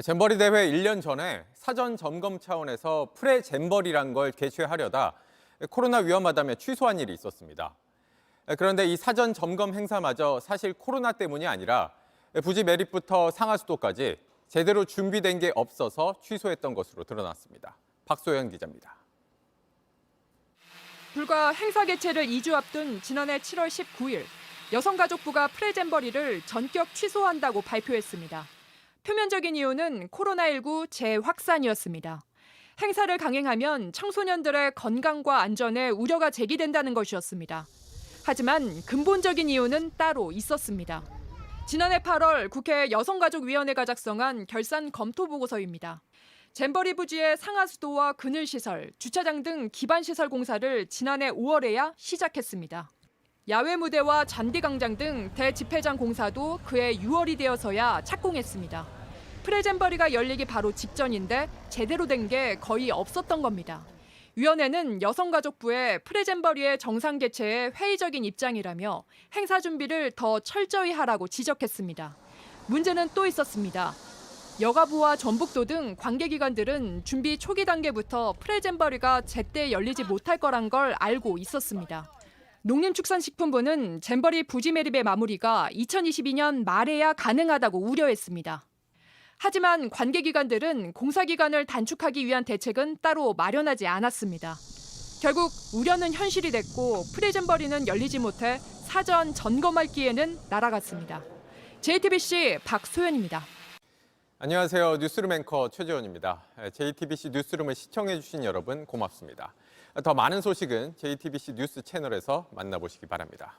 잼버리 대회 1년 전에 사전 점검 차원에서 프레잼버리란 걸 개최하려다 코로나 위험하다며 취소한 일이 있었습니다. 그런데 이 사전 점검 행사마저 사실 코로나 때문이 아니라 부지 매립부터 상하수도까지 제대로 준비된 게 없어서 취소했던 것으로 드러났습니다. 박소연 기자입니다. 불과 행사 개최를 2주 앞둔 지난해 7월 19일, 여성가족부가 프레잼버리를 전격 취소한다고 발표했습니다. 표면적인 이유는 코로나19 재확산이었습니다. 행사를 강행하면 청소년들의 건강과 안전에 우려가 제기된다는 것이었습니다. 하지만 근본적인 이유는 따로 있었습니다. 지난해 8월 국회 여성가족위원회가 작성한 결산 검토 보고서입니다. 잼버리 부지의 상하수도와 그늘시설, 주차장 등 기반시설 공사를 지난해 5월에야 시작했습니다. 야외 무대와 잔디광장 등 대집회장 공사도 그해 6월이 되어서야 착공했습니다. 프레잼버리가 열리기 바로 직전인데 제대로 된 게 거의 없었던 겁니다. 위원회는 여성가족부의 프레잼버리의 정상 개최에 회의적인 입장이라며 행사 준비를 더 철저히 하라고 지적했습니다. 문제는 또 있었습니다. 여가부와 전북도 등 관계기관들은 준비 초기 단계부터 프레잼버리가 제때 열리지 못할 거란 걸 알고 있었습니다. 농림축산식품부는 잼버리 부지 매립의 마무리가 2022년 말에야 가능하다고 우려했습니다. 하지만 관계기관들은 공사기간을 단축하기 위한 대책은 따로 마련하지 않았습니다. 결국 우려는 현실이 됐고 프레잼버리는 열리지 못해 사전 점검할 기회는 날아갔습니다. JTBC 박소연입니다. 안녕하세요. 뉴스룸 앵커 최재원입니다. JTBC 뉴스룸을 시청해주신 여러분 고맙습니다. 더 많은 소식은 JTBC 뉴스 채널에서 만나보시기 바랍니다.